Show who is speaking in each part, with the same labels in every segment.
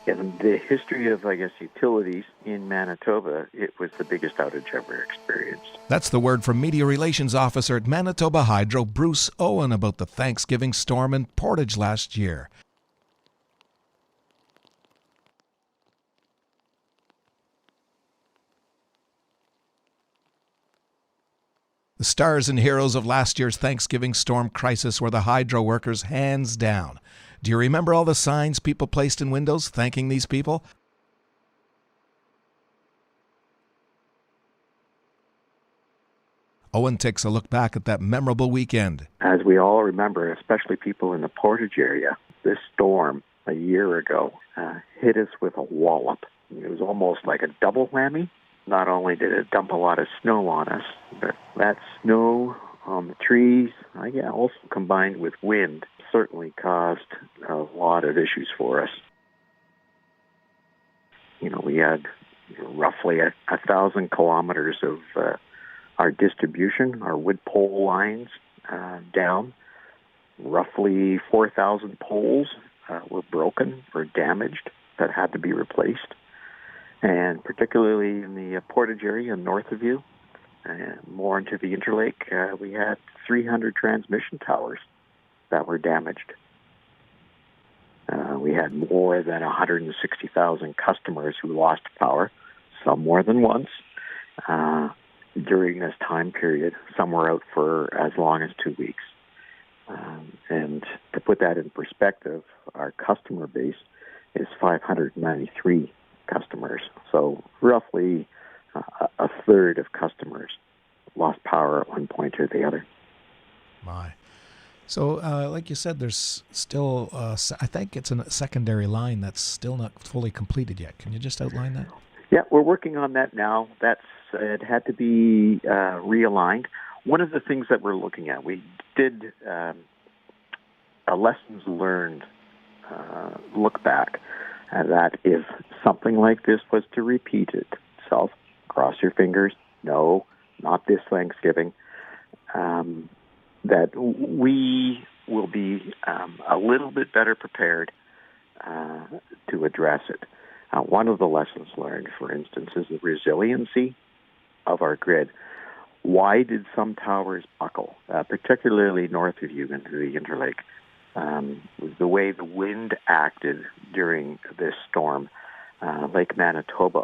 Speaker 1: In the history of, utilities in Manitoba, it was the biggest outage ever experienced.
Speaker 2: That's the word from Media Relations Officer at Manitoba Hydro, Bruce Owen, about the Thanksgiving storm in Portage last year. The stars and heroes of last year's Thanksgiving storm crisis were the hydro workers, hands down. Do you remember all the signs people placed in windows thanking these people? Owen takes a look back at that memorable weekend.
Speaker 1: As we all remember, especially people in the Portage area, this storm a year ago hit us with a wallop. It was almost like a double whammy. Not only did it dump a lot of snow on us, but that snow on the trees, also combined with wind, certainly caused a lot of issues for us. We had roughly 1,000 kilometers of our distribution, our wood pole lines down. Roughly 4,000 poles were broken or damaged that had to be replaced. And particularly in the Portage area north of you, and more into the Interlake, we had 300 transmission towers that were damaged. We had more than 160,000 customers who lost power, some more than once, during this time period. Some were out for as long as 2 weeks. And to put that in perspective, our customer base is 593 customers. So roughly a third of customers lost power at one point or the other.
Speaker 2: My. So, like you said, there's still, I think it's a secondary line that's still not fully completed yet. Can you just outline that?
Speaker 1: Yeah, we're working on that now. It had to be realigned. One of the things that we're looking at, we did a lessons learned look back, that if something like this was to repeat itself, cross your fingers, no, not this Thanksgiving, that we will be a little bit better prepared to address it. One of the lessons learned, for instance, is the resiliency of our grid. Why did some towers buckle, particularly north of you into the Interlake? The way the wind acted during this storm, Lake Manitoba,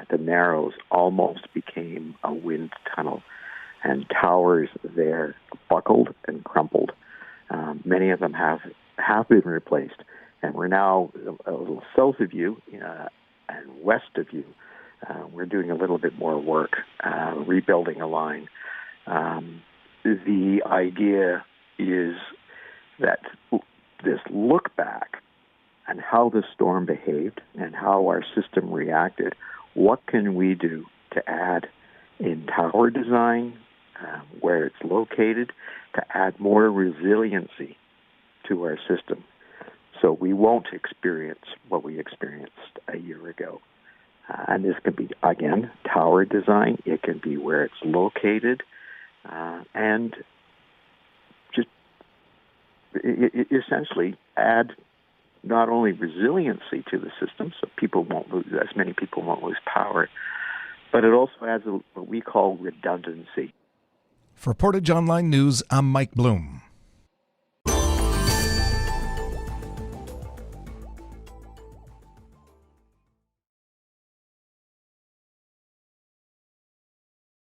Speaker 1: the Narrows, almost became a wind tunnel, and towers there buckled and crumpled. Many of them have been replaced, and we're now a little south of you and west of you. We're doing a little bit more work, rebuilding a line. The idea is that this look back and how the storm behaved and how our system reacted, what can we do to add in tower design, where it's located, to add more resiliency to our system so we won't experience what we experienced a year ago. And this can be, again, tower design. It can be where it's located, and just essentially add not only resiliency to the system, so as many people won't lose power, but it also adds what we call redundancy.
Speaker 2: For Portage Online News, I'm Mike Blume.